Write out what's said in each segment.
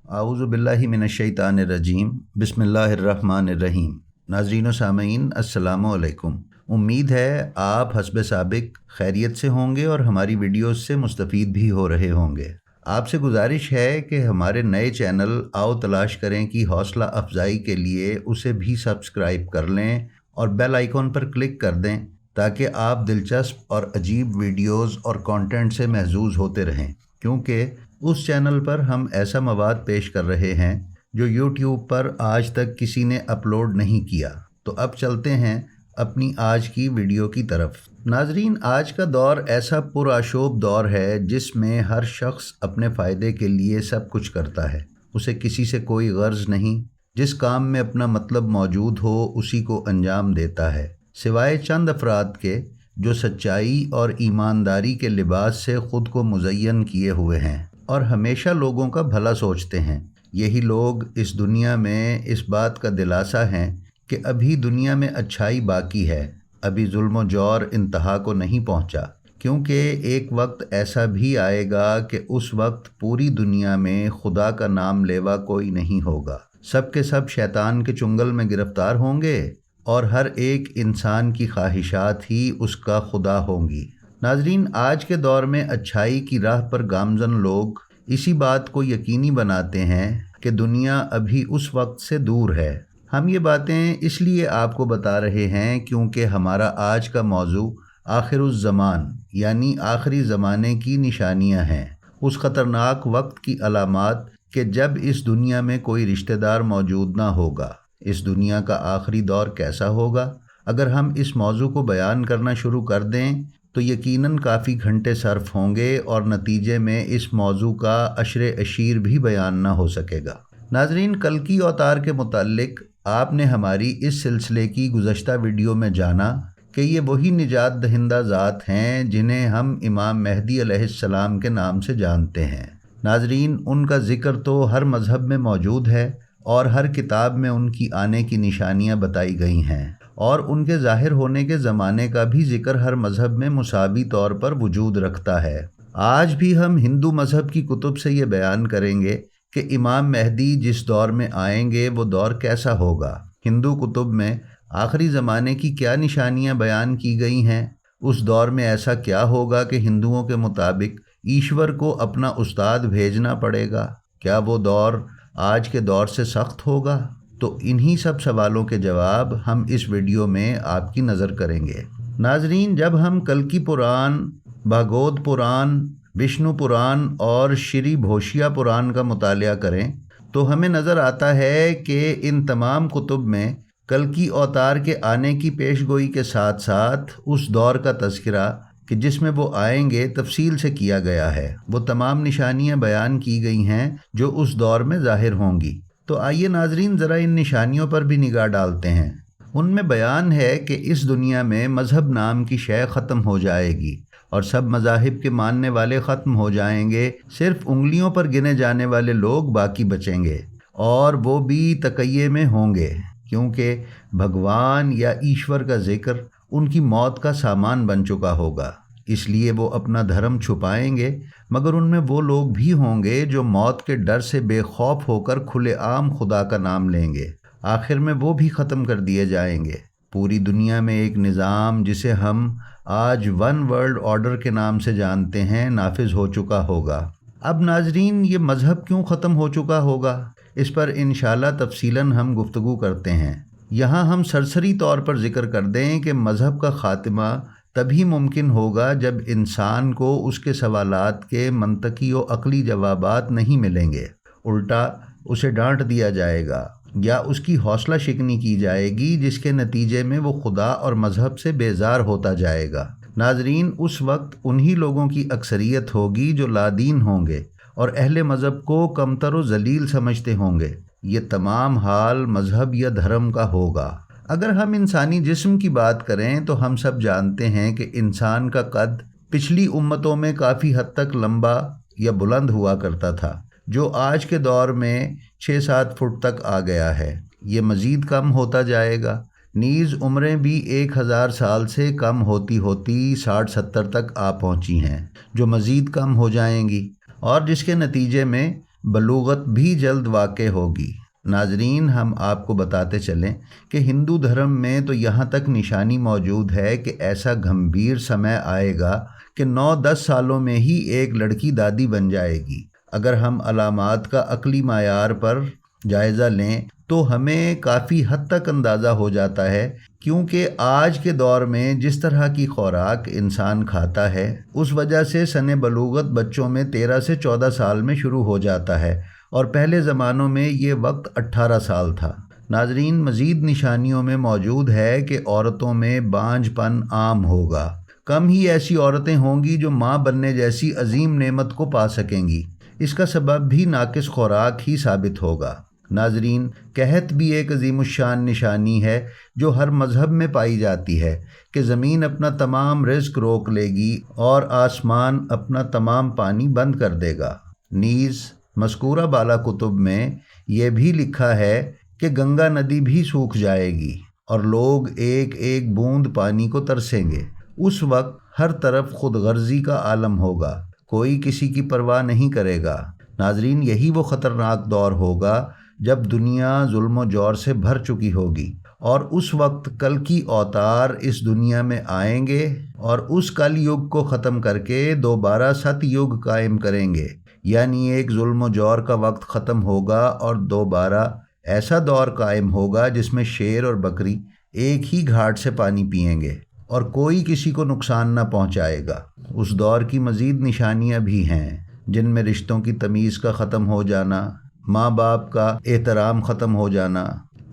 आऊज़ु बिल्लाहि मिनश्शैतानिर्रजीम बिस्मिल्लाहिर्रहमानिर्रहीम। नाज़रीन व सामीन अस्सलामु अलैकुम। उम्मीद है आप हस्ब साबिक खैरियत से होंगे और हमारी वीडियोस से मुस्तफ़ीद भी हो रहे होंगे। आपसे गुजारिश है कि हमारे नए चैनल आओ तलाश करें की हौसला अफजाई के लिए उसे भी सब्सक्राइब कर लें और बेल आइकॉन पर क्लिक कर दें ताकि आप दिलचस्प और अजीब वीडियोस और कंटेंट से महजूज होते रहें, क्योंकि उस चैनल पर हम ऐसा मवाद पेश कर रहे हैं जो यूट्यूब पर आज तक किसी ने अपलोड नहीं किया। तो अब चलते हैं अपनी आज की वीडियो की तरफ। नाजरीन, आज का दौर ऐसा पुरआशोब दौर है जिसमें हर शख्स अपने फ़ायदे के लिए सब कुछ करता है। उसे किसी से कोई गर्ज नहीं, जिस काम में अपना मतलब मौजूद हो उसी को अंजाम देता है, सिवाय चंद अफराद के जो सच्चाई और ईमानदारी के लिबास से ख़ुद को मुज़य्यन किए हुए हैं और हमेशा लोगों का भला सोचते हैं। यही लोग इस दुनिया में इस बात का दिलासा हैं कि अभी दुनिया में अच्छाई बाकी है, अभी जुल्म जौर इंतहा को नहीं पहुंचा, क्योंकि एक वक्त ऐसा भी आएगा कि उस वक्त पूरी दुनिया में खुदा का नाम लेवा कोई नहीं होगा। सब के सब शैतान के चुंगल में गिरफ्तार होंगे और हर एक इंसान की ख्वाहिशात ही उसका खुदा होंगी। नाजरीन, आज के दौर में अच्छाई की राह पर गामजन लोग इसी बात को यकीनी बनाते हैं कि दुनिया अभी उस वक्त से दूर है। हम ये बातें इसलिए आपको बता रहे हैं क्योंकि हमारा आज का मौजू आखिरुज़ ज़मान यानी आखिरी ज़माने की निशानियां हैं, उस ख़तरनाक वक्त की अलामात कि जब इस दुनिया में कोई रिश्तेदार मौजूद ना होगा। इस दुनिया का आखिरी दौर कैसा होगा? अगर हम इस मौजू को बयान करना शुरू कर दें तो यकीनन काफ़ी घंटे सर्फ होंगे और नतीजे में इस मौजू का अशरे अशीर भी बयान ना हो सकेगा। नाजरीन, कल्कि अवतार के मुताल्लिक आपने हमारी इस सिलसिले की गुज़श्ता वीडियो में जाना कि ये वही निजात दहिंदा ज़ात हैं जिन्हें हम इमाम मेहदी अलैहिस्सलाम के नाम से जानते हैं। नाजरीन, उनका ज़िक्र तो हर मज़हब में मौजूद है और हर किताब में उनकी आने की निशानियाँ बताई गई हैं और उनके ज़ाहिर होने के ज़माने का भी ज़िक्र हर मज़हब में मुसावी तौर पर वजूद रखता है। आज भी हम हिंदू मज़हब की कुतुब से ये बयान करेंगे कि इमाम मेहदी जिस दौर में आएंगे वो दौर कैसा होगा। हिंदू कुतुब में आखिरी ज़माने की क्या निशानियाँ बयान की गई हैं। उस दौर में ऐसा क्या होगा कि हिंदुओं के मुताबिक ईश्वर को अपना उस्ताद भेजना पड़ेगा। क्या वो दौर आज के दौर से सख्त होगा? तो इन्हीं सब सवालों के जवाब हम इस वीडियो में आपकी नज़र करेंगे। नाजरीन, जब हम कल्कि पुराण, भागवत पुराण, विष्णु पुराण और श्री भोशिया पुराण का मुतालिया करें तो हमें नज़र आता है कि इन तमाम कुतुब में कल्कि अवतार के आने की पेशगोई के साथ साथ उस दौर का तज़किरा कि जिसमें वो आएंगे तफसील से किया गया है। वो तमाम निशानियां बयान की गई हैं जो उस दौर में ज़ाहिर होंगी। तो आइए नाजरीन, ज़रा इन निशानियों पर भी निगाह डालते हैं। उनमें बयान है कि इस दुनिया में मज़हब नाम की शय ख़त्म हो जाएगी और सब मज़ाहिब के मानने वाले ख़त्म हो जाएंगे। सिर्फ उंगलियों पर गिने जाने वाले लोग बाकी बचेंगे और वो भी तकय्ये में होंगे, क्योंकि भगवान या ईश्वर का ज़िक्र उनकी मौत का सामान बन चुका होगा। इसलिए वो अपना धर्म छुपाएंगे, मगर उनमें वो लोग भी होंगे जो मौत के डर से बेखौफ होकर खुलेआम खुदा का नाम लेंगे। आखिर में वो भी ख़त्म कर दिए जाएंगे। पूरी दुनिया में एक निज़ाम जिसे हम आज वन वर्ल्ड ऑर्डर के नाम से जानते हैं नाफिज हो चुका होगा। अब नाजरीन, ये मज़हब क्यों ख़त्म हो चुका होगा, इस पर इंशाअल्लाह तफसीलन हम गुफ्तगू करते हैं। यहाँ हम सरसरी तौर पर ज़िक्र कर दें कि मज़हब का ख़ात्मा तभी मुमकिन होगा जब इंसान को उसके सवालात के मंतकी व अक़ली जवाबात नहीं मिलेंगे, उल्टा उसे डांट दिया जाएगा या उसकी हौसला शिकनी की जाएगी, जिसके नतीजे में वो खुदा और मज़हब से बेजार होता जाएगा। नाजरीन, उस वक्त उन्हीं लोगों की अक्सरियत होगी जो लादीन होंगे और अहले मज़हब को कमतर व ज़लील समझते होंगे। ये तमाम हाल मज़हब या धर्म का होगा। अगर हम इंसानी जिस्म की बात करें तो हम सब जानते हैं कि इंसान का कद पिछली उम्मतों में काफ़ी हद तक लंबा या बुलंद हुआ करता था, जो आज के दौर में 6-7 फुट तक आ गया है। ये मज़ीद कम होता जाएगा। नीज़ उम्रें भी 1000 साल से कम होती होती 60-70 तक आ पहुंची हैं, जो मज़ीद कम हो जाएंगी और जिसके नतीजे में बलूगत भी जल्द वाक़ होगी। नाजरीन, हम आपको बताते चलें कि हिंदू धर्म में तो यहाँ तक निशानी मौजूद है कि ऐसा गंभीर समय आएगा कि 9-10 सालों में ही एक लड़की दादी बन जाएगी। अगर हम अलामात का अक़ली मायार पर जायज़ा लें तो हमें काफ़ी हद तक अंदाज़ा हो जाता है, क्योंकि आज के दौर में जिस तरह की खुराक इंसान खाता है उस वजह से सने बलूगत बच्चों में 13 से 14 साल में शुरू हो जाता है और पहले ज़मानों में ये वक्त 18 साल था। नाजरीन, मज़ीद निशानियों में मौजूद है कि औरतों में बांझपन आम होगा। कम ही ऐसी औरतें होंगी जो माँ बनने जैसी अजीम नेमत को पा सकेंगी। इसका सबब भी नाकिस खुराक ही साबित होगा। नाजरीन, कहत भी एक अजीमुश्शान निशानी है जो हर मज़हब में पाई जाती है कि ज़मीन अपना तमाम रिज़्क रोक लेगी और आसमान अपना तमाम पानी बंद कर देगा। नीज़ मज़कूरा बाला कुतुब में यह भी लिखा है कि गंगा नदी भी सूख जाएगी और लोग एक एक बूंद पानी को तरसेंगे। उस वक्त हर तरफ खुदगर्जी का आलम होगा, कोई किसी की परवाह नहीं करेगा। नाजरीन, यही वो ख़तरनाक दौर होगा जब दुनिया जुल्म जौर से भर चुकी होगी और उस वक्त कल की अवतार इस दुनिया में आएंगे और उस कल युग को ख़त्म करके दोबारा सत युग कायम करेंगे। यानी एक जुल्म जौर का वक्त ख़त्म होगा और दोबारा ऐसा दौर कायम होगा जिसमें शेर और बकरी एक ही घाट से पानी पिएंगे और कोई किसी को नुकसान न पहुंचाएगा। उस दौर की मज़ीद निशानियां भी हैं, जिनमें रिश्तों की तमीज़ का ख़त्म हो जाना, माँ बाप का एहतराम ख़त्म हो जाना,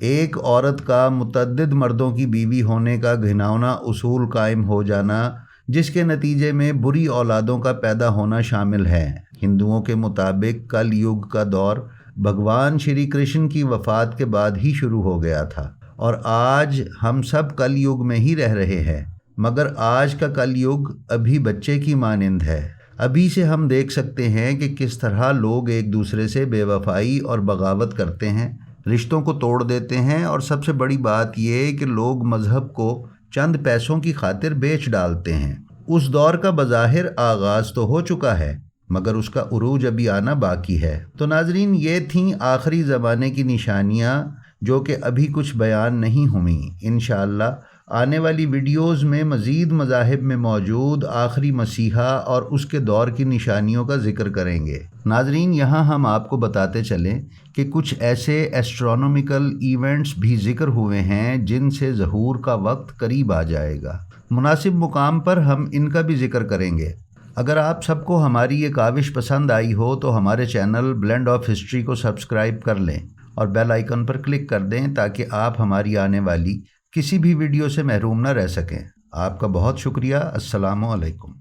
एक औरत का मुतअद्दिद मर्दों की बीवी होने का घिनौना उसूल कायम हो जाना, जिसके नतीजे में बुरी औलादों का पैदा होना शामिल है। हिंदुओं के मुताबिक कल युग का दौर भगवान श्री कृष्ण की वफ़ात के बाद ही शुरू हो गया था और आज हम सब कल युग में ही रह रहे हैं। मगर आज का कल युग अभी बच्चे की मानिंद है। अभी से हम देख सकते हैं कि किस तरह लोग एक दूसरे से बेवफाई और बगावत करते हैं, रिश्तों को तोड़ देते हैं और सबसे बड़ी बात यह कि लोग मज़हब को चंद पैसों की खातिर बेच डालते हैं। उस दौर का बज़ाहिर आगाज़ तो हो चुका है, मगर उसका उरूज अभी आना बाकी है। तो नाजरीन, ये थीं आखिरी ज़माने की निशानियाँ जो कि अभी कुछ बयान नहीं हुई। इंशाअल्लाह आने वाली वीडियोज़ में मज़ीद मज़ाहिब में मौजूद आखिरी मसीहा और उसके दौर की निशानियों का ज़िक्र करेंगे। नाजरीन, यहाँ हम आपको बताते चलें कि कुछ ऐसे एस्ट्रोनॉमिकल इवेंट्स भी ज़िक्र हुए हैं जिनसे ज़हूर का वक्त करीब आ जाएगा। मुनासिब मुकाम पर हम इनका भी ज़िक्र करेंगे। अगर आप सबको हमारी ये काविश पसंद आई हो तो हमारे चैनल ब्लेंड ऑफ हिस्ट्री को सब्सक्राइब कर लें और बेल आइकन पर क्लिक कर दें ताकि आप हमारी आने वाली किसी भी वीडियो से महरूम न रह सकें। आपका बहुत शुक्रिया। अस्सलामु अलैकुम।